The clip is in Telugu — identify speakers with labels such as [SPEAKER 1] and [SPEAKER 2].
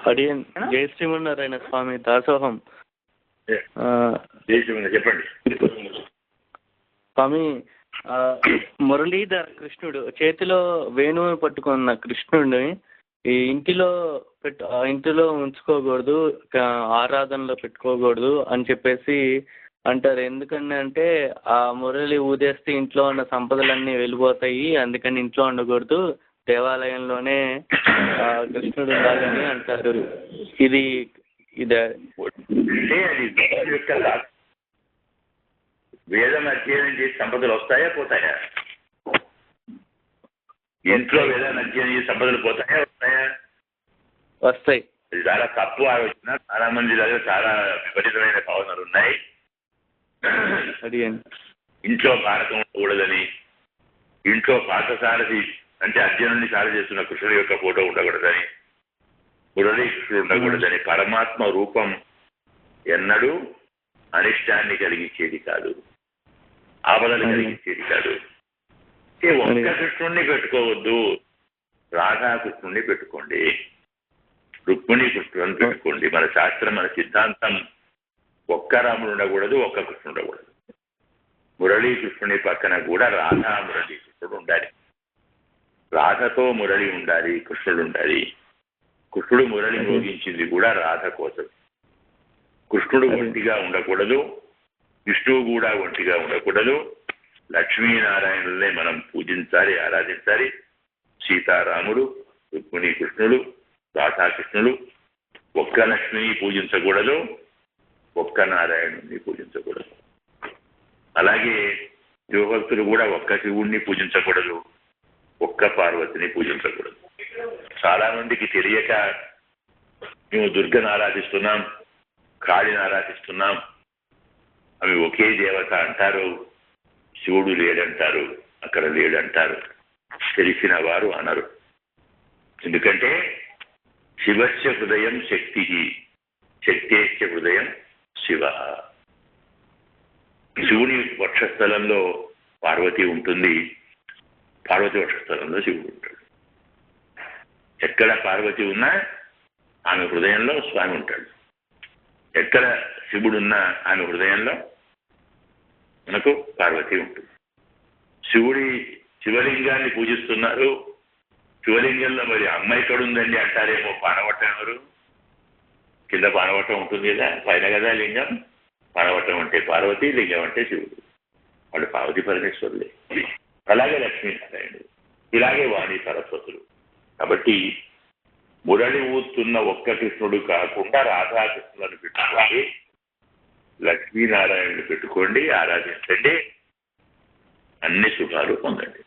[SPEAKER 1] అడియన్ జై శ్రీమన్నారాయణ స్వామి దాసోహం.
[SPEAKER 2] చెప్పండి
[SPEAKER 1] స్వామి. మురళీధర్ కృష్ణుడు చేతిలో వేణువును పట్టుకున్న కృష్ణుడిని ఈ ఇంటిలో ఉంచుకోకూడదు, ఆరాధనలో పెట్టుకోకూడదు అని చెప్పేసి అంటారు. ఎందుకని అంటే ఆ మురళి ఊదేస్తే ఇంట్లో ఉన్న సంపదలన్నీ వెళ్ళిపోతాయి, అందుకని ఇంట్లో ఉండకూడదు, దేవాలయంలోనే కృష్ణుడు ఉండాలని అంటారు. ఇది
[SPEAKER 2] వేదం అధ్యయనం చేసి సంపదలు వస్తాయా పోతాయా? ఇంట్లో వేదాన్ని అధ్యయనం చేసి సంపదలు పోతాయా వస్తాయా?
[SPEAKER 1] వస్తాయి.
[SPEAKER 2] ఇది చాలా తప్పు ఆలోచన. చాలా మంది దగ్గర చాలా విపరీతమైన భావనలు ఉన్నాయి. ఇంట్లో భారతం ఉండకూడదని, ఇంట్లో పార్థసారథి అంటే అర్జునుడిని సార చేస్తున్న కృష్ణుడి యొక్క ఫోటో ఉండకూడదని, మురళీ కృష్ణుడు ఉండకూడదని. పరమాత్మ రూపం ఎన్నడూ అనిష్టాన్ని కలిగించేది కాదు, ఆపదలు కలిగించేది కాదు. ఒక్క కృష్ణుడిని పెట్టుకోవద్దు, రాధాకృష్ణుడిని పెట్టుకోండి, రుక్మిణీ కృష్ణుడిని పెట్టుకోండి. మన శాస్త్రం, మన సిద్ధాంతం ఒక్క రాముడు ఉండకూడదు, ఒక్క కృష్ణుడు ఉండకూడదు. మురళీ కృష్ణుని పక్కన కూడా రాధా మురళీ కృష్ణుడు ఉండాలి. రాధతో మురళి ఉండాలి, కృష్ణుడు ఉండాలి. కృష్ణుడు మురళి మోగించింది కూడా రాధ కోసం. కృష్ణుడు ఒంటిగా ఉండకూడదు, విష్ణువు కూడా ఒంటిగా ఉండకూడదు. లక్ష్మీనారాయణులనే మనం పూజించాలి, ఆరాధించాలి. సీతారాముడు, రుక్మిణీ కృష్ణుడు, రాధాకృష్ణుడు. ఒక్క లక్ష్మిని పూజించకూడదు, ఒక్క నారాయణుడిని పూజించకూడదు. అలాగే శివభక్తులు కూడా ఒక్క శివుణ్ణి పూజించకూడదు, ఒక్క పార్వతిని పూజించకూడదు. చాలా మందికి తెలియక మేము దుర్గను ఆరాధిస్తున్నాం, కాళిని ఆరాధిస్తున్నాం, అవి ఒకే దేవత అంటారు. శివుడు లేడంటారు, అక్కడ లేడంటారు. తెలిసిన వారు అనరు. ఎందుకంటే శివస్య హృదయం శక్తి, శక్తేశ్య హృదయం శివ. శివుని వక్షస్థలంలో పార్వతి ఉంటుంది, పార్వతి వక్షస్థలంలో శివుడు ఉంటాడు. ఎక్కడ పార్వతి ఉన్నా ఆమె హృదయంలో స్వామి ఉంటాడు. ఎక్కడ శివుడున్నా ఆమె హృదయంలో మనకు పార్వతి ఉంటుంది. శివలింగాన్ని పూజిస్తున్నారు. శివలింగంలో మరి అమ్మ ఎక్కడుందండి అంటారేమో. పానవట్టం ఎవరు? కింద పానవట్టం ఉంటుంది కదా, పైన కదా లింగం. పానవట్టం అంటే పార్వతి, లింగం అంటే శివుడు. వాడు పార్వతి పరమేశ్వరులే. అలాగే లక్ష్మీనారాయణుడు, ఇలాగే వాణి సరస్వతులు. కాబట్టి మురళి ఊతున్న ఒక్క కృష్ణుడు కాకుండా రాధాకృష్ణులను పెట్టుకోండి, లక్ష్మీనారాయణుడు పెట్టుకోండి, ఆరాధించండి, అన్ని శుభాలు పొందండి.